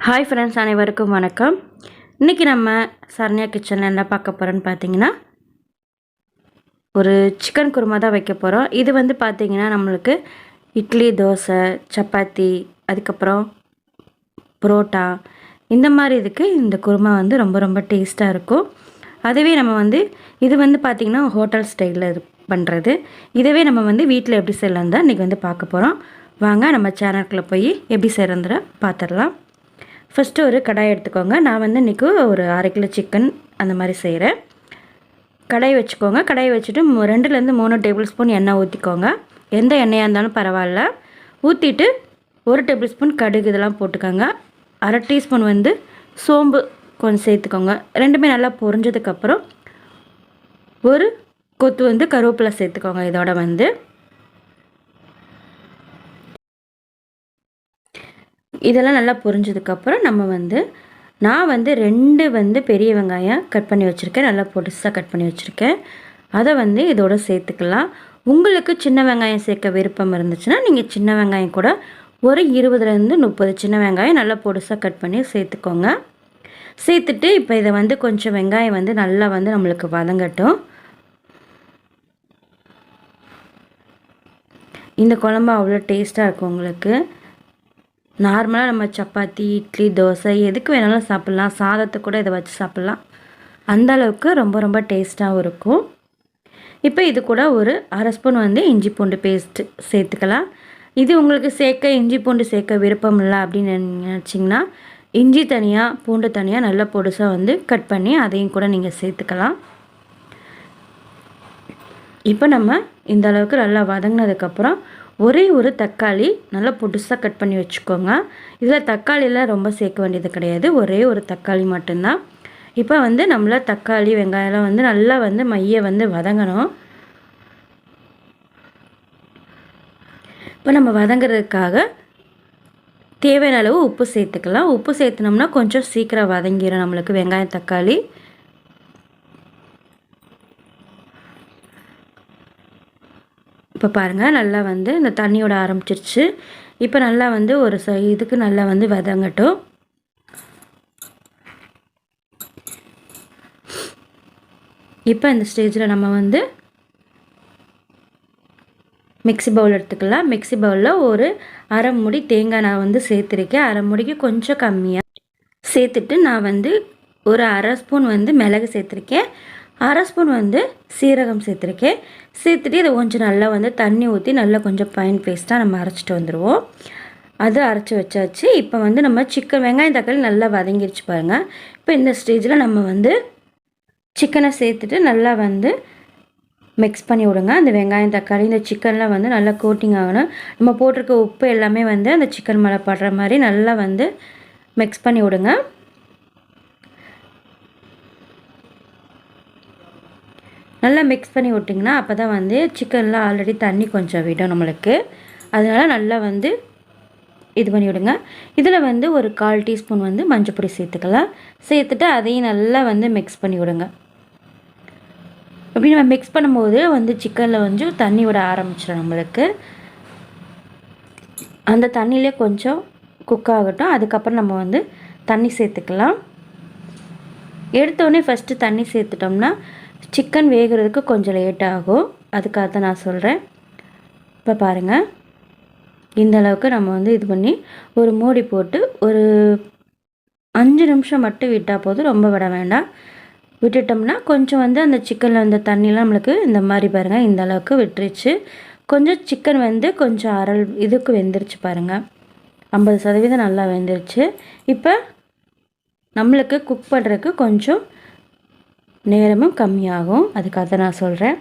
Hi friends, அனைவருக்கும் வணக்கம். இன்றைக்கி நம்ம சரண்யா கிச்சனில் என்ன பார்க்க போகிறோன்னு பார்த்தீங்கன்னா, ஒரு சிக்கன் குருமா தான் வைக்க போகிறோம். இது வந்து பார்த்திங்கன்னா நம்மளுக்கு இட்லி, தோசை, சப்பாத்தி, அதுக்கப்புறம் பரோட்டா இந்த மாதிரி இதுக்கு இந்த குருமா வந்து ரொம்ப ரொம்ப டேஸ்ட்டாக இருக்கும். அதுவே நம்ம வந்து இது வந்து பார்த்திங்கன்னா ஹோட்டல் ஸ்டைலில் இது பண்ணுறது. இதுவே நம்ம வந்து வீட்டில் எப்படி செய்யலாம் தான் இன்றைக்கி வந்து பார்க்க போகிறோம். வாங்க நம்ம சேனலுக்குள்ளே போய் எப்படி செய்கிறதுல பார்த்துடலாம். ஃபஸ்ட்டு ஒரு கடாய் எடுத்துக்கோங்க. நான் வந்து இன்றைக்கி ஒரு 1/2 கிலோ சிக்கன் அந்த மாதிரி செய்கிறேன். கடாய் வச்சுக்கோங்க. கடாய் வச்சுட்டு 2லேருந்து 3 டேபிள் ஸ்பூன் எண்ணெய் ஊற்றிக்கோங்க. எந்த எண்ணெயாக இருந்தாலும் பரவாயில்ல. ஊற்றிட்டு 1 டேபிள் ஸ்பூன் கடுகு இதெல்லாம் போட்டுக்கோங்க. 1/2 டீஸ்பூன் வந்து சோம்பு கொஞ்சம் சேர்த்துக்கோங்க. ரெண்டுமே நல்லா பொரிஞ்சதுக்கப்புறம் ஒரு கொத்து வந்து கருவேப்பிலை சேர்த்துக்கோங்க. இதோட வந்து இதெல்லாம் நல்லா பொரிஞ்சதுக்கப்புறம் நான் வந்து 2 வந்து பெரிய வெங்காயம் கட் பண்ணி வச்சுருக்கேன். நல்லா பொடிசாக கட் பண்ணி வச்சுருக்கேன். அதை வந்து இதோட சேர்த்துக்கலாம். உங்களுக்கு சின்ன வெங்காயம் சேர்க்க விருப்பம் இருந்துச்சுன்னா நீங்கள் சின்ன வெங்காயம் கூட ஒரு 20லேருந்து 30 சின்ன வெங்காயம் நல்லா பொடிசாக கட் பண்ணி சேர்த்துக்கோங்க. சேர்த்துட்டு இப்போ இதை வந்து கொஞ்சம் வெங்காயம் வந்து நல்லா வந்து நம்மளுக்கு வதங்கட்டும். இந்த குழம்பு அவ்வளோ டேஸ்ட்டாக இருக்கும். உங்களுக்கு நார்மலாக நம்ம சப்பாத்தி, இட்லி, தோசை எதுக்கு வேணாலும் சாப்பிட்லாம். சாதத்தை கூட இதை வச்சு சாப்பிட்லாம். அந்த அளவுக்கு ரொம்ப ரொம்ப டேஸ்ட்டாகவும் இருக்கும். இப்போ இது கூட ஒரு 1/2 ஸ்பூன் வந்து இஞ்சி பூண்டு பேஸ்ட்டு சேர்த்துக்கலாம். இது உங்களுக்கு இஞ்சி பூண்டு சேர்க்க விருப்பம் இல்லை அப்படின்னு நினச்சிங்கன்னா இஞ்சி தனியாக பூண்டு தனியாக நல்லா பொடுசாக வந்து கட் பண்ணி அதையும் கூட நீங்கள் சேர்த்துக்கலாம். இப்போ நம்ம இந்த அளவுக்கு நல்லா வதங்கினதுக்கப்புறம் ஒரே ஒரு தக்காளி நல்லா பொடுசாக கட் பண்ணி வச்சுக்கோங்க. இதில் தக்காளியெலாம் ரொம்ப சேர்க்க வேண்டியது கிடையாது. ஒரே ஒரு தக்காளி மட்டும்தான். இப்போ வந்து நம்மள தக்காளி வெங்காயம்லாம் வந்து நல்லா வந்து மைய வந்து வதங்கணும். இப்போ நம்ம வதங்கிறதுக்காக தேவையான அளவு உப்பு சேர்த்துக்கலாம். உப்பு சேர்த்துனோம்னா கொஞ்சம் சீக்கிரம் வதங்கிடும் நம்மளுக்கு வெங்காயம் தக்காளி. இப்போ பாருங்கள் நல்லா வந்து இந்த தண்ணியோட ஆரம்பிச்சிருச்சு. இப்போ நல்லா வந்து ஒரு இதுக்கு நல்லா வந்து வதங்கட்டும். இப்போ இந்த ஸ்டேஜில் நம்ம வந்து மிக்ஸி பவுல் எடுத்துக்கலாம். மிக்ஸி பவுலில் ஒரு 1/2 மூடி தேங்காய் நான் வந்து சேர்த்துருக்கேன். 1/2 மூடிக்கு கொஞ்சம் கம்மியாக சேர்த்துட்டு நான் வந்து ஒரு 1/2 ஸ்பூன் வந்து மிளகு சேர்த்துருக்கேன். 1/2 ஸ்பூன் வந்து சீரகம் சேர்த்துருக்கேன். சேர்த்துட்டு இதை கொஞ்சம் நல்லா வந்து தண்ணி ஊற்றி நல்லா கொஞ்சம் ஃபைன் பேஸ்ட்டாக நம்ம அரைச்சிட்டு வந்துடுவோம். அது அரைச்சி வச்சாச்சு. இப்போ வந்து நம்ம சிக்கன் வெங்காயம் தக்காளி நல்லா வதங்கிடுச்சு பாருங்கள். இப்போ இந்த ஸ்டேஜில் நம்ம வந்து சிக்கனை சேர்த்துட்டு நல்லா வந்து மிக்ஸ் பண்ணி விடுங்க. அந்த வெங்காயம் தக்காளி இந்த சிக்கன்லாம் வந்து நல்லா கோட்டிங் ஆகணும். நம்ம போட்டிருக்க உப்பு எல்லாமே வந்து அந்த சிக்கன் மேலே படுற மாதிரி நல்லா வந்து மிக்ஸ் பண்ணி விடுங்க. நல்லா மிக்ஸ் பண்ணி விட்டிங்கன்னா அப்போ தான் வந்து சிக்கனில் ஆல்ரெடி தண்ணி கொஞ்சம் விடும் நம்மளுக்கு. அதனால் நல்லா வந்து இது பண்ணி விடுங்க. இதில் வந்து ஒரு 1/4 டீஸ்பூன் வந்து மஞ்சள் பொடி சேர்த்துக்கலாம். சேர்த்துட்டு அதையும் நல்லா வந்து மிக்ஸ் பண்ணி விடுங்க. அப்படி நம்ம மிக்ஸ் பண்ணும்போது வந்து சிக்கனில் வந்து தண்ணி விட ஆரம்பிச்சிடும் நம்மளுக்கு. அந்த தண்ணியிலே கொஞ்சம் குக் ஆகட்டும். அதுக்கப்புறம் நம்ம வந்து தண்ணி சேர்த்துக்கலாம். எடுத்தோடனே ஃபஸ்ட்டு தண்ணி சேர்த்துட்டோம்னா சிக்கன் வேகிறதுக்கு கொஞ்சம் லேட் ஆகும். அதுக்காக தான் நான் சொல்கிறேன். இப்போ பாருங்கள் இந்த அளவுக்கு நம்ம வந்து இது பண்ணி ஒரு மூடி போட்டு ஒரு 5 நிமிஷம் மட்டும் விட்டால் போதும். ரொம்ப விட வேண்டாம். விட்டுட்டோம்னா கொஞ்சம் வந்து அந்த சிக்கனில் அந்த தண்ணிலாம் நம்மளுக்கு இந்த மாதிரி பாருங்கள் இந்த அளவுக்கு விட்டுருச்சு. கொஞ்சம் சிக்கன் வந்து கொஞ்சம் இதுக்கு வெந்துருச்சு பாருங்கள். 50% நல்லா வெந்துருச்சு. இப்போ நம்மளுக்கு குக் பண்ணுறதுக்கு கொஞ்சம் நேரமும் கம்மியாகும். அதுக்காக தான் நான் சொல்கிறேன்.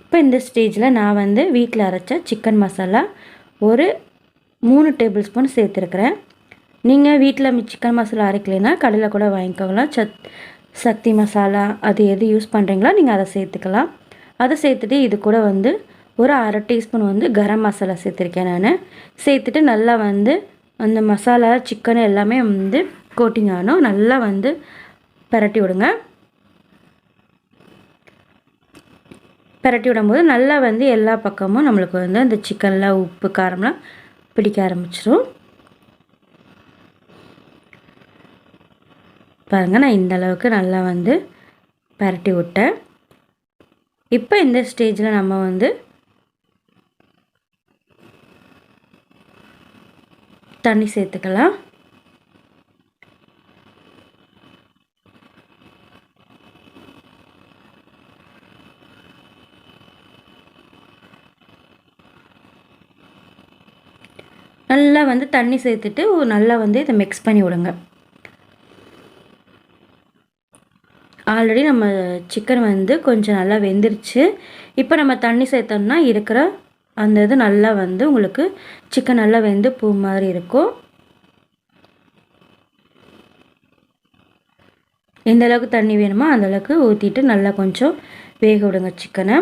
இப்போ இந்த ஸ்டேஜில் நான் வந்து வீட்டில் அரைச்ச சிக்கன் மசாலா ஒரு 3 டேபிள் ஸ்பூன் சேர்த்துருக்குறேன். நீங்கள் வீட்டில் சிக்கன் மசாலா அரைக்கலைன்னா கடையில் கூட வாங்கிக்கோங்களா. சக்தி மசாலா அது எது யூஸ் பண்ணுறீங்களோ நீங்கள் அதை சேர்த்துக்கலாம். அதை சேர்த்துட்டு இது கூட வந்து ஒரு 1/2 டீஸ்பூன் வந்து கரம் மசாலா சேர்த்துருக்கேன் நான். சேர்த்துட்டு நல்லா வந்து அந்த மசாலா சிக்கன் எல்லாமே வந்து கோட்டிங் ஆகணும். நல்லா வந்து பரட்டி விடுங்க. பரட்டி விடும்போது நல்லா வந்து எல்லா பக்கமும் நம்மளுக்கு வந்து அந்த சிக்கனில் உப்பு காரம்லாம் பிடிக்க ஆரம்பிச்சிடும். பாருங்கள், நான் இந்த அளவுக்கு நல்லா வந்து பரட்டி விட்டேன். இப்போ இந்த ஸ்டேஜில் நம்ம வந்து தண்ணி சேர்த்துக்கலாம். நல்லா வந்து தண்ணி சேர்த்துட்டு நல்லா வந்து இதை மிக்ஸ் பண்ணி விடுங்க. ஆல்ரெடி நம்ம சிக்கன் வந்து கொஞ்சம் நல்லா வெந்துருச்சு. இப்போ நம்ம தண்ணி சேர்த்தோம்னா இருக்கிற அந்த இது நல்லா வந்து உங்களுக்கு சிக்கன் நல்லா வெந்து பூ மாதிரி இருக்கும். எந்த அளவுக்கு தண்ணி வேணுமோ அந்த அளவுக்கு ஊற்றிட்டு நல்லா கொஞ்சம் வேக விடுங்க சிக்கனை.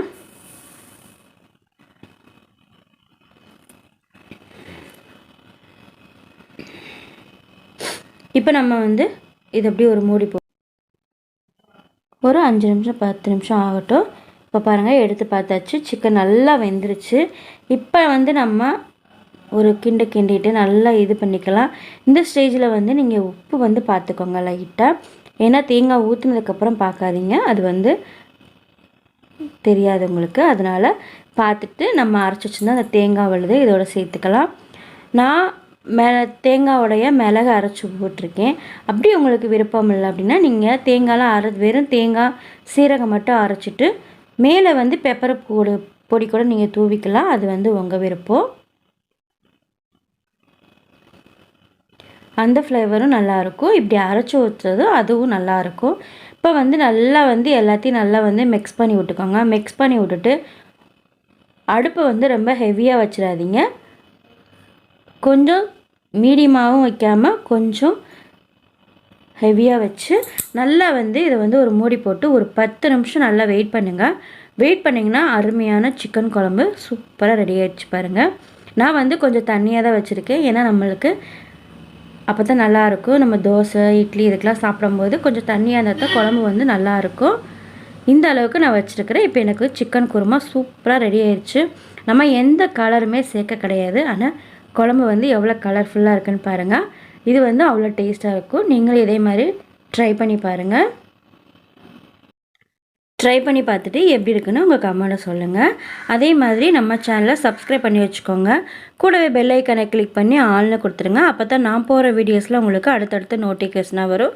இப்போ நம்ம வந்து இது அப்படியே ஒரு மூடி ஒரு 5 நிமிஷம் 10 நிமிஷம் ஆகட்டும். இப்போ பாருங்கள், எடுத்து பார்த்தாச்சு, சிக்கன் நல்லா வெந்துருச்சு. இப்போ வந்து நம்ம ஒரு கிண்டிட்டு நல்லா இது பண்ணிக்கலாம். இந்த ஸ்டேஜில் வந்து நீங்கள் உப்பு வந்து பார்த்துக்கோங்க லைட்டாக. ஏன்னா தேங்காய் ஊற்றுனதுக்கப்புறம் பார்க்காதீங்க, அது வந்து தெரியாது உங்களுக்கு. அதனால் பார்த்துட்டு நம்ம அரைச்சி வச்சுருந்தா அந்த தேங்காய் விழுது இதோட சேர்த்துக்கலாம். நான் தேங்காயோடைய மிளகு அரைச்சி போட்டிருக்கேன். அப்படி உங்களுக்கு விருப்பம் இல்லை அப்படின்னா நீங்கள் தேங்காயெலாம் வெறும் தேங்காய் சீரகம் மட்டும் அரைச்சிட்டு மேலே வந்து பெப்பர் பொடி கூட நீங்கள் தூவிக்கலாம். அது வந்து உங்கள் விருப்பம். அந்த ஃப்ளேவரும் நல்லாயிருக்கும். இப்படி அரைச்சி ஊற்றுறது அதுவும் நல்லாயிருக்கும். இப்போ வந்து நல்லா வந்து எல்லாத்தையும் நல்லா வந்து மிக்ஸ் பண்ணி விட்டுக்கோங்க. மிக்ஸ் பண்ணி விட்டுட்டு அடுப்பை வந்து ரொம்ப ஹெவியாக வச்சிடாதீங்க. கொஞ்சம் மீடியமாகவும் வைக்காமல் கொஞ்சம் ஹெவியாக வச்சு நல்லா வந்து இதை வந்து ஒரு மூடி போட்டு ஒரு 10 நிமிஷம் நல்லா வெயிட் பண்ணுங்கள். வெயிட் பண்ணிங்கன்னா அருமையான சிக்கன் குழம்பு சூப்பராக ரெடி ஆகிடுச்சு பாருங்கள். நான் வந்து கொஞ்சம் தண்ணியாக தான் வச்சுருக்கேன். ஏன்னா நம்மளுக்கு அப்போ தான் நல்லாயிருக்கும். நம்ம தோசை இட்லி இதுக்கெலாம் சாப்பிடும்போது கொஞ்சம் தண்ணியாக இருந்தால் தான் குழம்பு வந்து நல்லாயிருக்கும். இந்த அளவுக்கு நான் வச்சுருக்கிறேன். இப்போ எனக்கு சிக்கன் குருமா சூப்பராக ரெடி ஆயிடுச்சு. நம்ம எந்த கலருமே சேர்க்க கிடையாது. ஆனால் குழம்பு வந்து எவ்வளோ கலர்ஃபுல்லாக இருக்குன்னு பாருங்கள். இது வந்து அவ்வளோ டேஸ்ட்டாக இருக்கும். நீங்களும் இதே மாதிரி ட்ரை பண்ணி பாருங்கள். ட்ரை பண்ணி பார்த்துட்டு எப்படி இருக்குன்னு உங்கள் கமெண்ட்டை சொல்லுங்கள். அதே மாதிரி நம்ம சேனலை சப்ஸ்கிரைப் பண்ணி வச்சுக்கோங்க. கூடவே பெல் ஐக்கனை கிளிக் பண்ணி ஆல்னு கொடுத்துருங்க. அப்போ தான் நான் போகிற வீடியோஸில் உங்களுக்கு அடுத்தடுத்து நோட்டிஃபிகேஷனாக வரும்.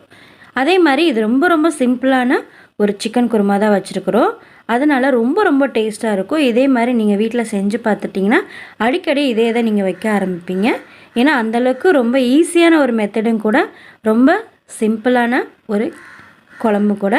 அதே மாதிரி இது ரொம்ப ரொம்ப சிம்பிளான ஒரு சிக்கன் குருமா தான் வச்சுருக்குறோம். அதனால் ரொம்ப டேஸ்ட்டாக இருக்கும். இதே மாதிரி நீங்கள் வீட்டில் செஞ்சு பார்த்துட்டிங்கன்னா அடிக்கடி இதே தான் நீங்கள் வைக்க ஆரம்பிப்பீங்க. ஏன்னா அந்தளவுக்கு ரொம்ப ஈஸியான ஒரு மெத்தடும் கூட, ரொம்ப சிம்பிளான ஒரு குழம்பு கூட.